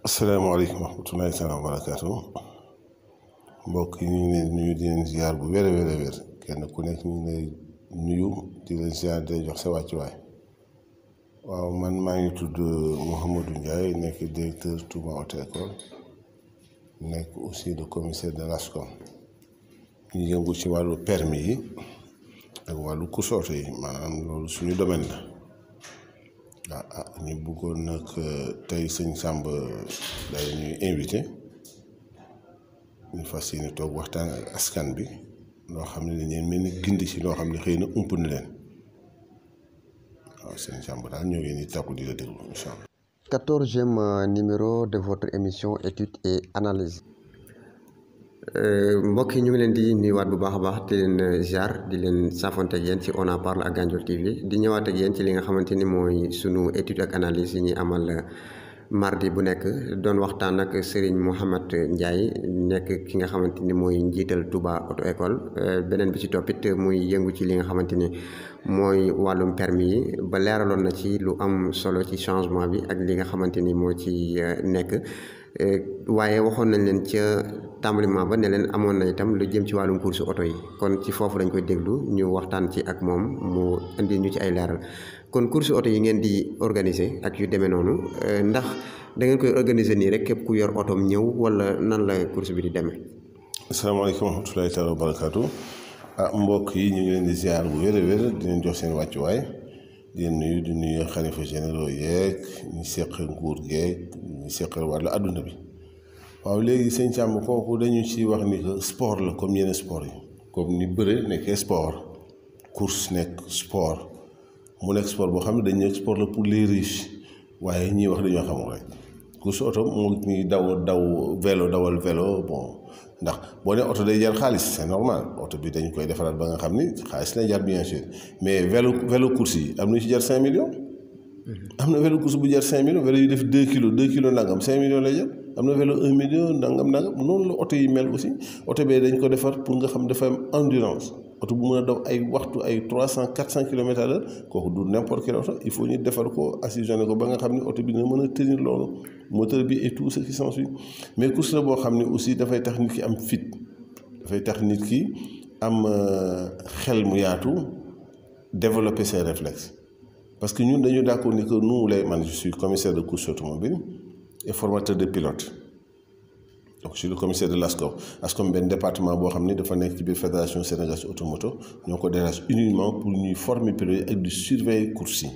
asalaamaaleykum wa rahmatulahi taala wa barakaatu mbokk yi ñu ngi leen nuyu di leen ziar bu wér a wér kenn ku nekk ñu ngi lay nuyu di leen ziar di jox sa wàccuwaay. waaw man maa ngi tudd Mouhamadou Ndiaye nekk directeur Touba Auto École nekk aussi le commissaire de l'ASCOM ñu yëngu ci wàllu permis yi ak wàllu course auto yi maanaam loolu suñu domaine la. ñu bëggoon nag tey sëñ Samb day ñuy invité ñu fas yéene toog waxtaan ak askan bi loo xam ne dañuy mel ni gindi ci loo xam ne xëy na ump na leen waaw sëñ Samb daal ñoo ngi nii takku di la déglu incha allah. 14e numéro de votre émission étude et analyse. mbokk yi ñu ngi leen di nuyuwaat bu baax a baax di leen ziar di leen saafonte ak yéen ci On en parle ak Gandiol TV di ñëwaat ak yéen ci li nga xamante ni mooy sunu étude ak analyse yi ñuy amal mardi bu nekk doon waxtaan ak Serigne Mouhamed Ndiaye nekk ki nga xamante ni mooy njiital Touba Auto École beneen bi ci toppit muy yëngu ci li nga xamante ni mooy wàllum permis yi ba leeraloon na ci lu am solo ci changement bi ak li nga xamante ni moo ci nekk. waaye waxoon nañ leen ca tàmbaliment ba ne leen amoon na itam lu jëm ci wàllum course oto yi kon ci foofu lañ koy déglu ñu waxtaan ci ak moom mu indi ñu ci ay leeral kon course oto yi ngeen di organiser ak yu demee noonu ndax da ngeen koy organiser nii rek képp ku yor otoom ñëw wala nan la course bi di demee. asalaamaaleykum wa rahmatulahi taala wa barakaatu. mbokk yi ñu ngi leen di ziar bu wér a wér di leen jox seen wàccuwaay di nuyu xalifa généraux yeeg ñu seq nguur geeg ñu seqal wàllu àdduna bi. waaw léegi sëñ Samb kooku dañu ci wax ni que sport la comme yeneen sport yi comme ni bëre nekkee sport course nekk sport mu nekk sport boo xam ne dañu nekk sport la pour les riches waaye ñiy wax dañoo xamul rek course oto mu ngi dawal vélo bon ndax boo ne oto day jar xaalis c'est normal oto bi dañ koy defaraat ba nga xam ni xaalis lay jar bien sûr mais vélo course yi am na ci jar 5 millions. am na vélo course bu jar 5 millions vélo yu def 2 kilos nangam 5 millions lay jar. am na vélo 1 million nangam noonu la oto yi mel aussi oto bee dañ ko defar pour nga xam dafa am endurance oto bu mën a daw ay waxtu ay 300 400 kilomètres à l'heure kooku du n'importe quel oto il faut ñu defar ko assaisonné ko ba nga xam ne oto bi dina mën a tenir loolu moteur bi et tout ce qui s'ensuit mais course la boo xam ne aussi dafay tax nit ki am fit dafay tax nit ki am xel mu yaatu développer ses réflexes parce que ñun dañu d'accord ni que nous man je suis commissaire de course automobile et formateur de pilote donc je suis le commissaire de l'ASCOM ASCOM benn département boo xam ni dafa nekk ci biir fédération sénégalaise automoto ñoo ko dérage uniquement pour ñuy former pilote yi ak di surveiller course yi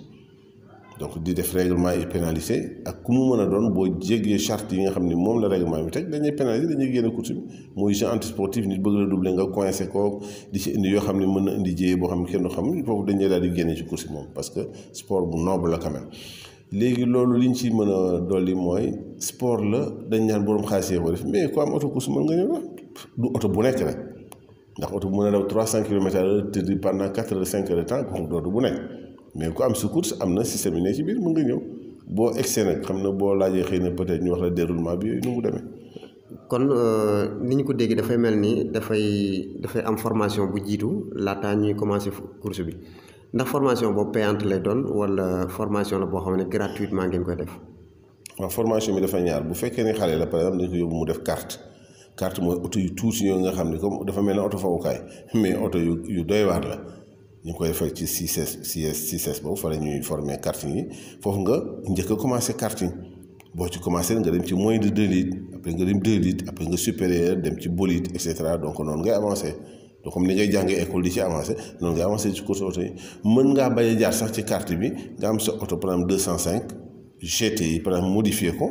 donc di def règlement et pénalité ak ku mu mën a doon boo jéggee charte yi nga xam ni moom la règlement bi teg dañuy pénaliser dañuy génne course bi mooy jeu antisportif nit bëgg la doubler nga coincé ko di ci indi yoo xam ne mën na indi jéyee boo xam ne kenn du xam foofu dañuy daal di génne ci course bi moom parce que sport bu noble la quand même. léegi loolu li ñu ci mën a dolli mooy sport la dañ ñaan borom xaalis yee ko def mais ku am oto course mën nga ñëw la du oto bu nekk rek ndax oto bu mën a daw 300 kilomètres à l'heure tëdd pendant 4 heures 5 heures de temps kooku dootu bu nekk mais ku am sa course am na système yi ne ci biir mën nga ñëw boo egsee nag xam na boo laajee xëy na peut-être ñu wax la déroulement bi yooyu nu mu demee. kon ni ñu ko déggee dafay mel ni dafay am formation bu jiitu laataa ñuy commencer course bi. ndax formation boobu payante lay doon wala formation la boo xam ne gratuitement ngeen koy def. waaw formation bi dafa ñaar bu fekkee ne xale la par exemple dañ ko yóbbu mu def carte mooy oto yu tuuti yoo nga xam ne comme dafa mel ne oto fawukaay mais oto yu doy waar la ñu ngi koy defee ci CICES boobu fa la ñuy former karting yi foofu nga njëkk a commencé karting boo ci commencé nga dem ci moins de 2 litres après nga dem 2 litres après nga supérieur dem ci bolide et cetera donc noonu ngay avancé. donc comme ni ngay jàngee école di ci avancé noonu nga avancé ci course oto yi mën ngaa bañ a jaar sax ci carte bi nga am sa oto par exemple 205 GTI par exemple modifié ko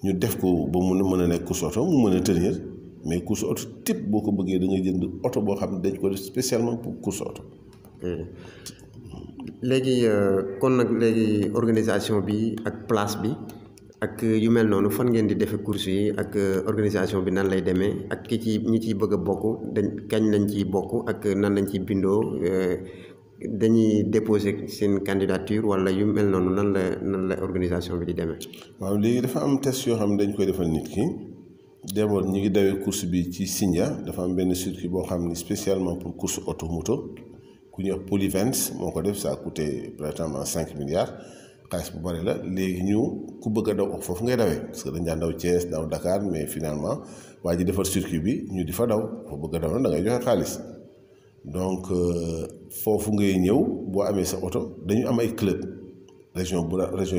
ñu def ko ba mën a nekk course oto mu mën a tenir mais course oto type boo ko bëggee da ngay jënd oto boo xam ne dañ ko def spécialement pour course oto. léegi kon nag léegi organisation bi ak place bi ak yu mel noonu fan ngeen di defee course yi ak organisation bi nan lay demee ak ñi ciy bëgg a bokk kañ lañ ciy bokk ak nan lañ ciy bindoo dañuy déposer seen candidature wala yu mel noonu nan la organisation bi di demee. waaw léegi dafa am test yoo xam ne dañ koy defal nit ki d'abord ñi ngi dawee course bi ci Sindia dafa am benn circuit boo xam ni spécialement pour course auto moto ku ñuy wax Polyvens moo ko def ça a coûté pratiquement 5 milliards. xaalis bu bari la léegi ñu ku bëgg a daw foofu ngay dawee parce que dañ daan daw Thiès daw Dakar mais finalement waa ji defar circuit bi ñu di fa daw foo bëgg a daw da ngay joxe xaalis donc foofu ngay ñëw boo amee sa oto dañu am ay club région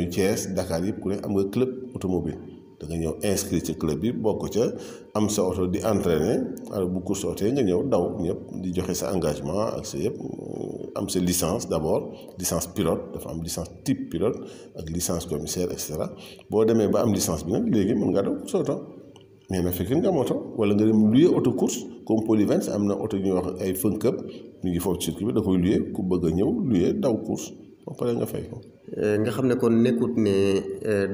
yu Thiès Dakar yëpp ku ne am nga club automobile da nga ñëw inscrit ci club bi bokk ca am sa oto di entraîner alors bu course oto nga ñëw daw ñëpp di joxe sa engagement ak sa yëpp am sa licence d'abord licence pilote dafa am licence type pilote ak licence commissaire et cetera boo demee ba am licence bi nag léegi mën ngaa daw sa oto mais na fekk nga am oto wala nga dem louer auto course comme Polyvence am na oto ñuy wax ay fun club ñu ngi foofu circuit bi da koy louer ku bëgg a ñëw louer daw course ba pare nga fay ko. nga xam ne kon nekkut ne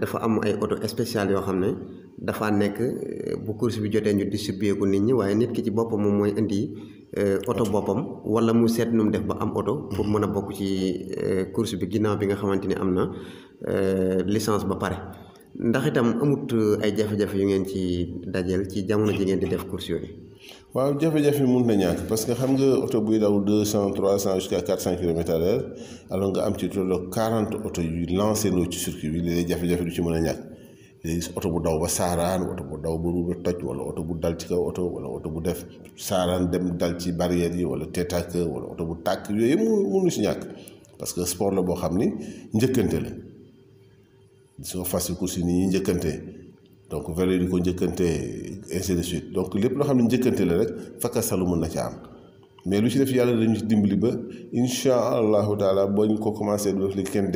dafa am ay auto spécial yoo xam ne dafa nekk bu course bi jotee ñu distribuer ko nit ñi waaye nit ki ci boppam moom mooy indi auto boppam wala mu seet nu mu def ba am auto pour mën a bokk ci course bi ginnaaw bi nga xamante ni am na licence ba pare ndax itam amut ay jafe-jafe yu ngeen ci dajeel ci jamono ji ngeen di def course yooyu. waaw jafe-jafe mun na ñàkk parce que xam nga oto buy daw 200 300 jusqu'à 400 km/h alors nga am ci tolloog 40 oto yu lancé noo ci circuit bi léegi jafe-jafe du ci mën a ñàkk léegi oto bu daw ba saaraan oto bu daw ba ruuba toj wala oto bu dal ci kaw oto wala oto bu def saaraan dem dal ci barrière yi wala tête-à-queue wala oto bu tàkk yooyu yëpp mënu si ñàkk parce que sport la boo xam ni njëkkante la soo fas yi course yi nii ñuy njëkkante donc vélo yi di ko njëkkante ainsi de suite donc lépp loo xam ne njëkkante la rek fakkastalu mën na ca am mais lu ci def yàlla dañu ci dimbali ba incha allahu taala boo ñu ko commencé du def li kenn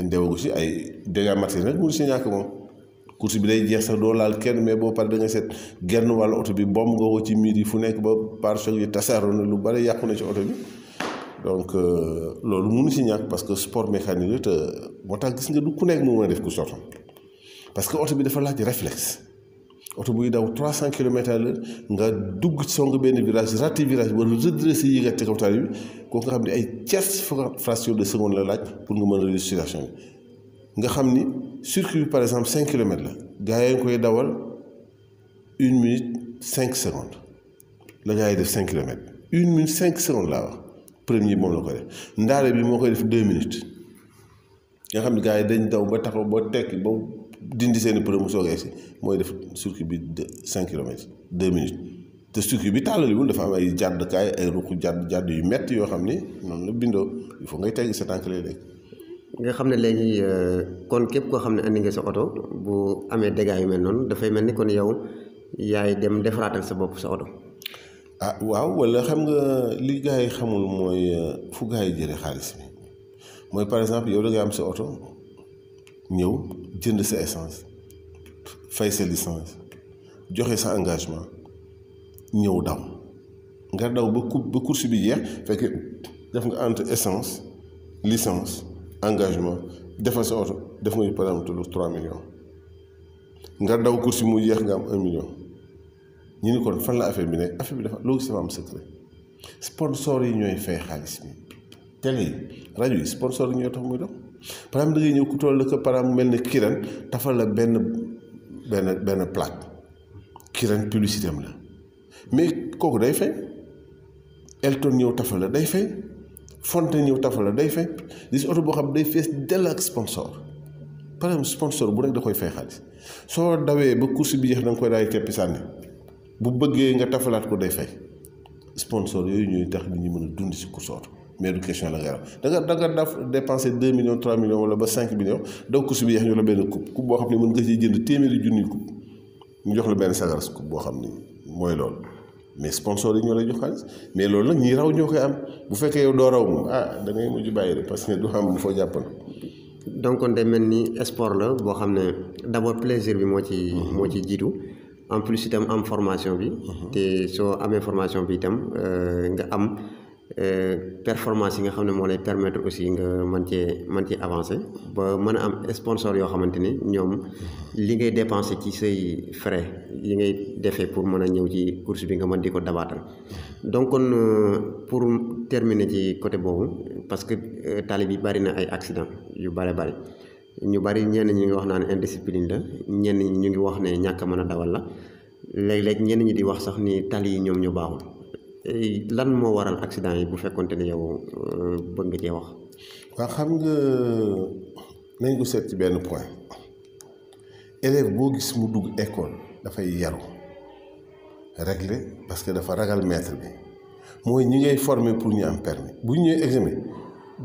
deewagu ci ay dégâts matériels rek mënu si ñàkk moom course bi day jeex sax doo laal kenn mais boo pare da nga seet genn wàllu oto bi bomb nga ko ci miir yi fu nekk ba pare-choc yi tasaaroo na lu bari yàqu na ci oto bi donc loolu mënu si ñàkk parce que sport mécanique la te moo tax gis nga du ku nekk mu mën a def course oto parce que oto bi dafa laaj réflexe oto buy daw 300 km/h nga dugg song benn virage raté virage wala redressé yéegat ci kaw tali bi kooku nga xam ne ay tierce fraction de seconde la laaj pour nga mën a réussir situation bi nga xam ni circuit bi par exemple 5 km la gars yi koy dawal 1 minute 5 secondes la gars yi def 5 km 1 minute 5 secondes laa wax premier moom la koy def ndaare bi moo koy def 2 minutes nga xam ne gars yi dañ daw ba taxaw ba tekki ba dindi seeni pneu mu soogee si mooy def circuit bi de 5 kilomètres 2 minutes te circuit bi tàllaliwul dafa am ay jàddkaay ay ruq jàdd yu metti yoo xam ni noonu la bindoo il faut ngay tegg sa tànk léeg-léeg nga xam ne léegi kon képp koo xam ne andi nga sa oto bu amee dégâts yu mel noonu dafay mel ni kon yow yaay dem defaraatal sa bopp sa oto. ah waaw wala xam nga li gars yi xamul mooy fu gars yi jëlee xaalis bi mooy par exemple yow da nga am sa oto ñëw jënd sa essence fay sa licence joxe sa engagement ñëw daw nga daw ba course bi jeex fekk def nga entre essence licence engagement defal sa oto def nga par exemple lu 3 millions nga daw course bi mu jeex nga am 1 million ñu ni kon fan la affaire bi nekk affaire bi dafa loo gis dafa am secret sponsor yi ñooy fay xaalis bi télé yi rajo yi sponsor yi ñooy tax muy dox par exemple da ngay ñëw ku toll que par exemple mel ne Kiran tafal la benn plaque Kiran publicité am la mais kooku day fay Elton ñëw tafal la day fay Fontaine ñëw tafal la day fay gis oto boo xam day fees dell ak sponsor par exemple sponsor bu rek da koy fay xaalis soo dawee ba course bi jeex da nga koy daay keppi sànni bu bëggee nga tafalaat ko day fay sponsor yooyu ñooy tax nit ñi mën a dund si course oto mais du question la nga da nga daf dépenser 2 millions 3 millions wala ba 5 millions daw course bi yeex ñu la benn coupe boo xam ne mën nga ciy jënd téeméeri junni coupe ñu jox la benn sagaras coupe boo xam ni mooy loolu mais sponsor yi ñoo lay jox xaalis mais loolu nag ñi raw ñoo koy am bu fekkee yow doo raw moom da ngay mujj bàyyi rek parce que du xam bu foo jàppan donc kon day mel ni sport la boo xam ne d'abord plaisir bi moo ci jiitu en plus itam am formation bi te soo amee formation bi itam nga am performance yi nga xam ne moo lay permettre aussi nga mën cee avancer ba mën a am sponsor yoo xamante ni ñoom li ngay dépenser ci say frais yi ngay defee pour mën a ñëw ci course bi nga mën di ko dabaatal donc kon pour terminer ci côté boobu parce que tali bi bari na ay accident yu bari ñu bari ñenn ñi ngi wax naan indiscipline la ñenn ñi ñu ngi wax ne ñàkk a mën a dawal la léeg-léeg ñenn ñi di wax sax ni tali yi ñoom ñu baaxul lan moo waral accident yi bu fekkonte ne yow bëgg nga cee wax. waa xam nga nañ ko seet ci benn point élève boo gis mu dugg école dafay yaru régler parce que dafa ragal maître bi mooy ñi ngay former pour ñu am permis bu ñu ñëwee examen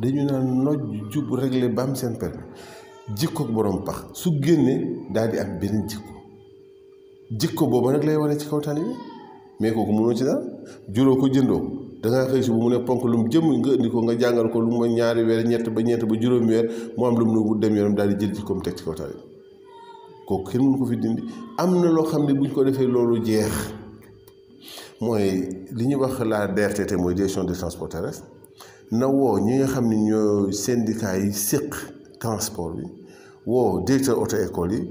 dañu naan noj jub régler ba am seen permis jikko borom pax su génnee daal di am benn jikko boobu nag lay wane ci kaw tali bi mais kooku mënoo ci dara juróo ko jëndoo ko dangaa xëy si bu mu ne ponk lu mu jëm nga indi ko nga jàngal ko lu ma ñaari weer ñett ba juróomi weer mu am lu mu dem yoonam daal di jël jikkoom teg ci kaw tali bi kooku kenn mënu ko fi dindi. am na loo xam ne buñ ko defee loolu jeex mooy li ñuy wax la DRTT mooy direction des transports terrestres na woo ñi nga xam ne ñoo syndicat yi séq transport bi woo directeur auto école yi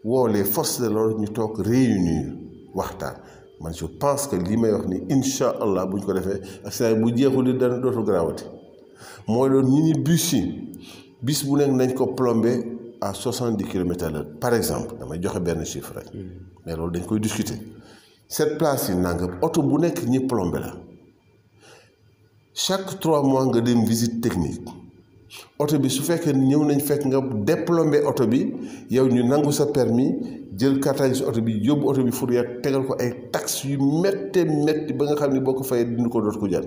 woo les forces de l'ordre ñu toog réunir waxtaan. man je pense que lii may wax ni incha allah buñ ko defee accident bu jeexul li dana dootul garaawati mooy doon ñi ni bus yi bis bu nekk nañ ko plombé à 70 km/h par exemple damay joxe benn chiffre rek mais loolu dañ koy discuter cette place yi nangam oto bu nekk ñi plombé la chaque 3 mois nga dem visite technique oto bi su fekkee ñëw nañ fekk nga déplombé oto bi yow ñu nangu sa permis jël carte si oto bi yóbbu oto bi fourrière tegal ko ay taxes yu méttee métti ba nga xam ne boo ko fayee dindi ko dootu ko jar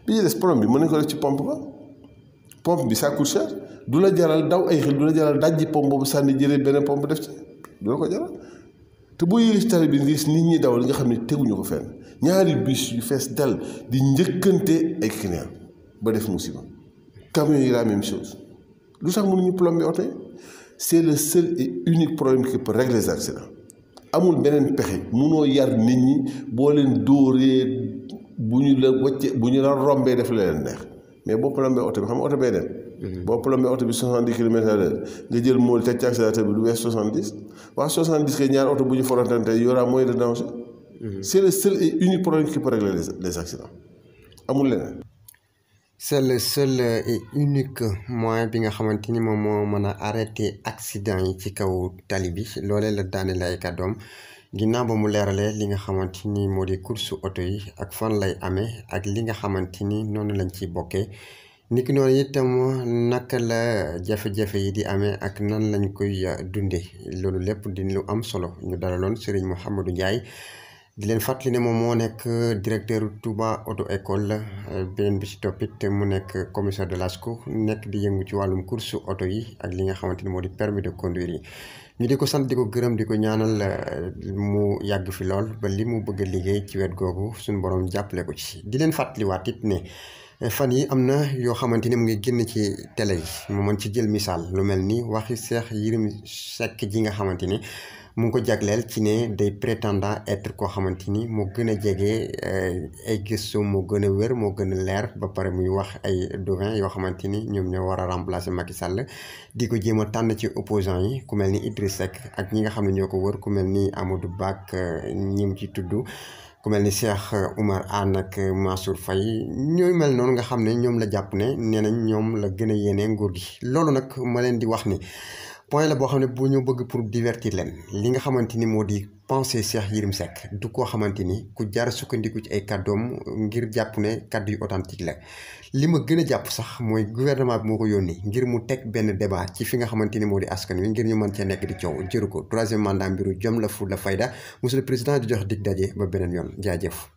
bi ñu des problème bi mën nañ ko def ci pompe ba pompe bi ça coûte cher du la jaral daw ay xel du la jaral dajji pompe boobu sànni jëlee beneen pompe def ci du la ko jaral te boo yéegee ci tali bi nga gis nit ñi dawal nga xam ne teguñu ko fenn ñaari bus yu fees dal di njëkkante ay client ba def musiba camion yi la même chose lu tax mënuñu plomber oto yi c'est le seul et unique problème qui peut régler les accidents amul beneen pexe munoo yar nit ñi boo leen dóoree bu ñu la wàcce bu ñu la rombee def la leen neex mais boo plombé oto bi xam nga oto bee dem boo plombé oto bi 70 km/h nga jël mool teg ci accélérateur bi du wees 70 waa 70 kay ñaari oto bu ñu frontante y aura moins de danger c'est le seul et unique problème qui peut régler les accidents amul leneen. c'est le seul et unique moyen bi nga xamante ni moom moo mën a arrêter accident yi ci kaw tali bi loolee la daaneel ay kàddoom ginnaaw ba mu leeralee li nga xamante ni moo di course oto yi ak fan lay amee ak li nga xamante ni noonu lañ ciy bokkee niki noonu itam naka la jafe-jafe yi di amee ak nan lañ koy dundee loolu lépp di lu am solo ñu dalaloon Serigne Mouhamadou Ndiaye. di leen fàttali ne moom moo nekk directeur Touba auto école beneen bi ci toppit mu nekk commissaire de l'ASCO nekk di yëngu ci wàllum course oto yi ak li nga xamante ni moo di permis de conduire yi ñu di ko sant di ko gërëm di ko ñaanal mu yàgg fi lool ba li mu bëgg a liggéey ci wet googu suñu borom jàppale ko ci di leen fàttaliwaat it ne fan yi am na yoo xamante ni mu ngi génn ci télé yi mu mën ci jël misaal lu mel ni waxi Cheikh Yérim Seck ji nga xamante ni mu ngi ko jagleel ci ne day prétendant être koo xamante ni moo gën a jege ay gëstu moo gën a wér moo gën a leer ba pare muy wax ay devin yoo xamante ni ñoom ñoo war a remplacer Macky Sall di ko jéem a tànn ci opposant yi ku mel ni Idriss Seck ak ñi nga xam ne ñoo ko wër ku mel ni Amadou Ba ak ñi mu ci tudd ku mel ni Cheikh Oumar Anne ak Mansour Faye ñooy mel noonu nga xam ne ñoom la jàpp ne nee nañ ñoom la gën a yéene nguur gi loolu nag ma leen di wax ni point la boo xam ne bu ñu bëgg pour divertir leen li nga xamante ni moo di pensée Cheikh Yérim Seck du koo xamante ni ku jaar sukkandiku ci ay kàddoom ngir jàpp ne kàddu yu authentique la li ma gën a jàpp sax mooy gouvernement bi moo ko yónni ngir mu teg benn débat ci fi nga xamante ni moo di askan wi ngir ñu mën cee nekk di coow jëru ko troisième mandat mbiru jom la fu la fayda monsieur le président di jox dig daje ba beneen yoon jaajëf